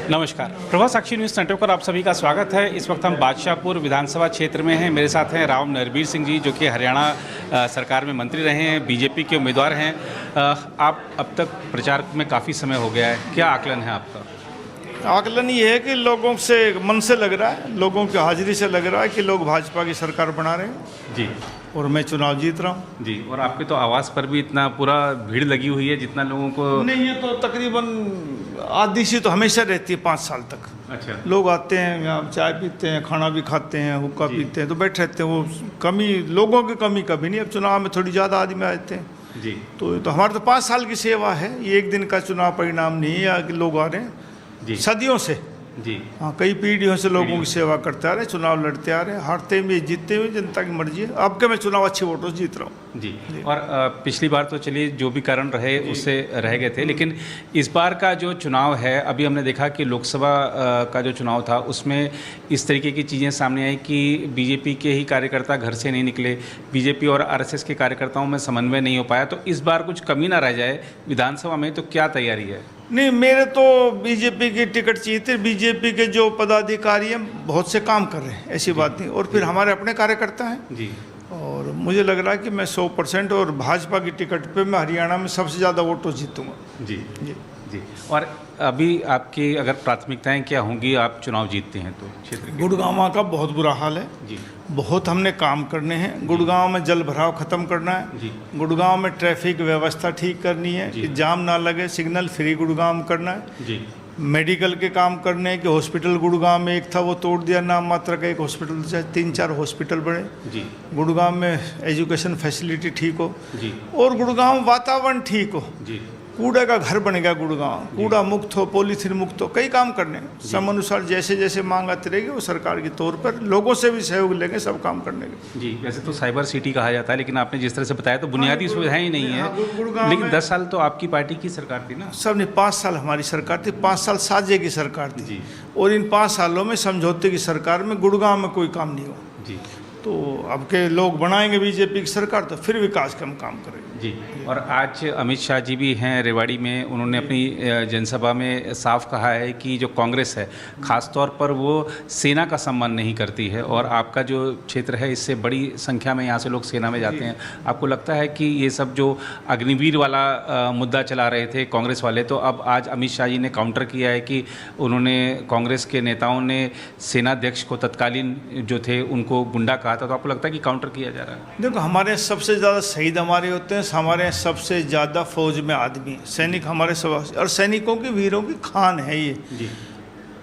नमस्कार, प्रभा साक्षी news network पर आप सभी का स्वागत है। इस वक्त हम बादशाहपुर विधानसभा क्षेत्र में हैं। मेरे साथ हैं राव नरबीर सिंह जी, जो कि हरियाणा सरकार में मंत्री रहे हैं, बीजेपी के उम्मीदवार हैं। आप अब तक प्रचार में काफ़ी समय हो गया है, क्या आकलन है आपका? आकलन ये है कि लोगों से मन से लग रहा है, लोगों की हाजिरी से लग रहा है कि लोग भाजपा की सरकार बना रहे हैं जी, और मैं चुनाव जीत रहा हूँ जी। और आपके तो आवास पर भी इतना पूरा भीड़ लगी हुई है, जितना लोगों को नहीं, ये तो तकरीबन आधी सी तो हमेशा रहती है 5 साल तक। अच्छा, लोग आते हैं यहाँ, चाय पीते हैं, खाना भी खाते हैं, हुक्का पीते हैं, तो बैठे रहते हैं। वो कमी, लोगों की कमी कभी नहीं। अब चुनाव में थोड़ी ज़्यादा आदमी आते हैं जी, तो हमारे तो 5 साल की सेवा है, ये एक दिन का चुनाव परिणाम नहीं है या कि लोग आ रहे हैं जी, सदियों से। जी, हाँ, कई पीढ़ियों से लोगों की सेवा करते आ रहे हैं, चुनाव लड़ते आ रहे हैं, हारते भी जीतते हुए, जनता की मर्जी है। अब के मैं चुनाव अच्छे वोटों से जीत रहा हूँ जी। और पिछली बार तो चलिए जो भी कारण रहे उससे रह गए थे, लेकिन इस बार का जो चुनाव है, अभी हमने देखा कि लोकसभा का जो चुनाव था उसमें इस तरीके की चीज़ें सामने आई कि बीजेपी के ही कार्यकर्ता घर से नहीं निकले, बीजेपी और आरएसएस के कार्यकर्ताओं में समन्वय नहीं हो पाया। तो इस बार कुछ कमी ना रह जाए विधानसभा में, तो क्या तैयारी है? नहीं, मेरे तो बीजेपी की टिकट चाहिए थी। बीजेपी के जो पदाधिकारी हैं बहुत से काम कर रहे हैं, ऐसी बात नहीं। और फिर हमारे अपने कार्यकर्ता हैं जी, और मुझे लग रहा है कि मैं 100% और भाजपा की टिकट पे मैं हरियाणा में सबसे ज़्यादा वोटों जीतूंगा जी, जी। जी। और अभी आपकी अगर प्राथमिकताएं क्या होंगी, आप चुनाव जीतते हैं तो क्षेत्र के? गुड़गांव का बहुत बुरा हाल है जी, बहुत हमने काम करने हैं। गुड़गांव में जल भराव ख़त्म करना है, जी, गुड़गांव में ट्रैफिक व्यवस्था ठीक करनी है जी। कि जाम ना लगे, सिग्नल फ्री गुड़गांव में करना है। जी, मेडिकल के काम करने हैं कि हॉस्पिटल गुड़गांव में एक था वो तोड़ दिया, नाम मात्र का एक हॉस्पिटल, चाहे 3-4 हॉस्पिटल बने। जी, गुड़गांव में एजुकेशन फैसिलिटी ठीक हो जी, और गुड़गांव वातावरण ठीक हो। जी, कूड़े का घर बन गया गुड़गांव, कूड़ा मुक्त हो, पॉलीथीन मुक्त हो। कई काम करने हैं, समयानुसार जैसे जैसे मांग आती रहेगी वो सरकार के तौर पर लोगों से भी सहयोग लेंगे सब काम करने के। जी। वैसे तो साइबर सिटी कहा जाता है, लेकिन आपने जिस तरह से बताया तो बुनियादी सुविधाएं ही नहीं हाँ, है। गुड़गांव लेकिन में 10 साल तो आपकी पार्टी की सरकार थी ना? सब ने 5 साल हमारी सरकार थी, 5 साल साजे की सरकार थी जी, और इन 5 सालों में समझौते की सरकार में गुड़गांव में कोई काम नहीं हुआ। जी, तो अब के लोग बनाएंगे बीजेपी की सरकार तो फिर विकास का हम काम करेंगे जी। और आज अमित शाह जी भी हैं रेवाड़ी में, उन्होंने अपनी जनसभा में साफ कहा है कि जो कांग्रेस है ख़ासतौर पर वो सेना का सम्मान नहीं करती है, और आपका जो क्षेत्र है इससे बड़ी संख्या में यहाँ से लोग सेना में जाते हैं। आपको लगता है कि ये सब जो अग्निवीर वाला मुद्दा चला रहे थे कांग्रेस वाले, तो अब आज अमित शाह जी ने काउंटर किया है कि उन्होंने, कांग्रेस के नेताओं ने सेनाध्यक्ष को तत्कालीन जो थे उनको गुंडा कहा था। तो आपको लगता है कि काउंटर किया जा रहा है? देखो, हमारे सबसे ज़्यादा शहीद हमारे होते हैं, हमारे सबसे ज़्यादा फौज में आदमी सैनिक हमारे सब, और सैनिकों की, वीरों की खान है ये। जी,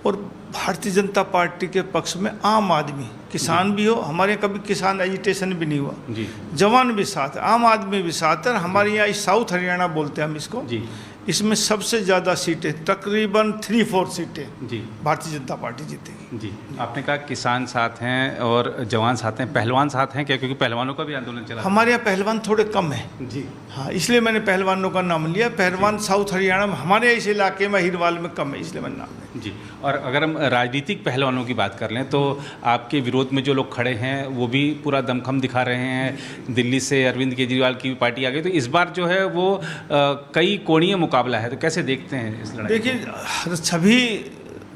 और भारतीय जनता पार्टी के पक्ष में आम आदमी, किसान भी हो, हमारे यहाँ कभी किसान एजिटेशन भी नहीं हुआ, जी, जवान भी साथ है, आम आदमी भी साथ है। और हमारे यहाँ साउथ हरियाणा बोलते हैं हम इसको, जी, इसमें सबसे ज़्यादा सीटें, तकरीबन 3/4 सीटें जी, भारतीय जनता पार्टी जीतेगी। जी। आपने कहा किसान साथ हैं और जवान साथ हैं, पहलवान साथ हैं क्या? क्योंकि पहलवानों का भी आंदोलन चला। हमारे यहाँ पहलवान थोड़े कम हैं। जी, हाँ, इसलिए मैंने पहलवानों का नाम लिया। पहलवान साउथ हरियाणा में, हमारे इस इलाके में हिरवाल में कम है, इसलिए मैंने नाम लिया। जी। और अगर हम राजनीतिक पहलवानों की बात कर लें तो आपके विरोध में जो लोग खड़े हैं वो भी पूरा दमखम दिखा रहे हैं। दिल्ली से अरविंद केजरीवाल की भी पार्टी आ गई, तो इस बार जो है वो कई कोणीय मुकाबला है, तो कैसे देखते हैं इस लड़ाई? देखिए, सभी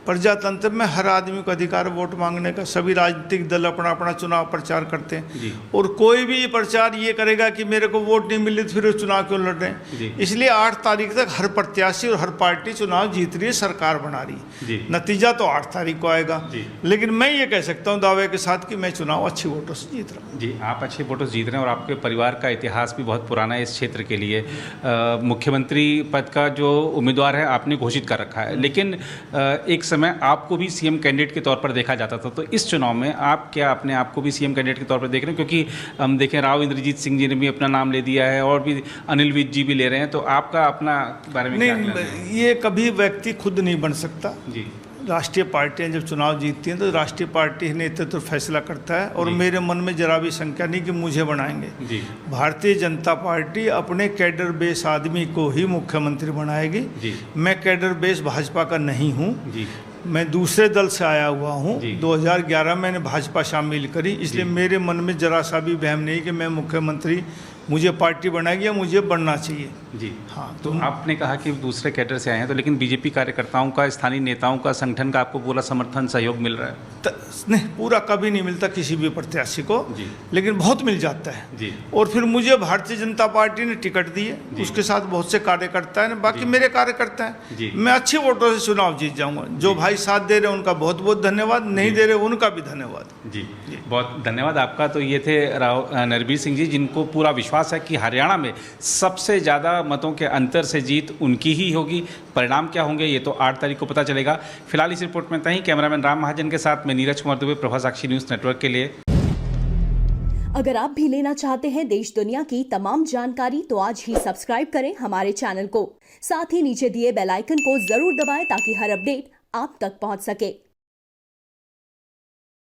प्रजातंत्र में हर आदमी को अधिकार वोट मांगने का। सभी राजनीतिक दल अपना अपना चुनाव प्रचार करते हैं जी, और कोई भी प्रचार ये करेगा कि मेरे को वोट नहीं मिली तो फिर वो चुनाव क्यों लड़ रहे जी। हैं। इसलिए 8 तारीख तक हर प्रत्याशी और हर पार्टी चुनाव जीत रही है, सरकार बना रही है। जी, नतीजा तो 8 तारीख को आएगा, जी। लेकिन मैं ये कह सकता हूँ दावे के साथ कि मैं चुनाव अच्छी वोटों से जीत रहा हूँ। जी। आप अच्छे वोटों से जीत रहे हैं और आपके परिवार का इतिहास भी बहुत पुराना है इस क्षेत्र के लिए। मुख्यमंत्री पद का जो उम्मीदवार है आपने घोषित कर रखा है, लेकिन एक समय आपको भी सीएम कैंडिडेट के तौर पर देखा जाता था। तो इस चुनाव में आप क्या अपने आप को भी सीएम कैंडिडेट के तौर पर देख रहे हैं? क्योंकि हम देखें राव इंद्रजीत सिंह जी ने भी अपना नाम ले दिया है और भी अनिल विज जी भी ले रहे हैं, तो आपका अपना बारे में क्या कहना है? नहीं, ये कभी व्यक्ति खुद नहीं बन सकता। जी, राष्ट्रीय पार्टियां जब चुनाव जीतती हैं तो राष्ट्रीय पार्टी नेतृत्व फैसला करता है, और जी। मेरे मन में जरा भी शंका नहीं कि मुझे बनाएंगे। जी, भारतीय जनता पार्टी अपने कैडर बेस आदमी को ही मुख्यमंत्री बनाएगी। जी, मैं कैडर बेस भाजपा का नहीं हूँ, जी, मैं दूसरे दल से आया हुआ हूँ। जी। 2011 मैंने भाजपा शामिल करी, इसलिए जी। मेरे मन में जरा सा भी वहम नहीं कि मैं मुख्यमंत्री मुझे पार्टी बनाएगी या मुझे बनना चाहिए। जी हाँ तो आपने कहा कि दूसरे कैडर से आए हैं, तो लेकिन बीजेपी कार्यकर्ताओं का, स्थानीय नेताओं का, संगठन का आपको पूरा समर्थन सहयोग मिल रहा है? नहीं, पूरा कभी नहीं मिलता किसी भी प्रत्याशी को, जी। लेकिन बहुत मिल जाता है जी। और फिर मुझे भारतीय जनता पार्टी ने टिकट दी है, उसके साथ बहुत से कार्यकर्ता हैं, बाकी मेरे कार्यकर्ता जी। हैं। मैं अच्छे वोटों से चुनाव जीत जाऊंगा। जो भाई साथ दे रहे हैं उनका बहुत बहुत धन्यवाद, नहीं दे रहे उनका भी धन्यवाद। जी बहुत धन्यवाद आपका। तो ये थे नरबीर सिंह जी, जिनको पूरा विश्वास है कि हरियाणा में सबसे ज़्यादा मतों के अंतर से जीत उनकी ही होगी। परिणाम क्या होंगे ये तो 8 तारीख को पता चलेगा। फिलहाल इस रिपोर्ट में ही कैमरामैन राम महाजन के साथ मैं नीरज कुमार दुबे, प्रभा साक्षी न्यूज़ नेटवर्क के लिए। अगर आप भी लेना चाहते हैं देश दुनिया की तमाम जानकारी तो आज ही सब्सक्राइब करें हमारे चैनल को। साथ ही नीचे दिए बेल आइकन को जरूर दबाएं ताकि हर अपडेट आप तक पहुंच सके।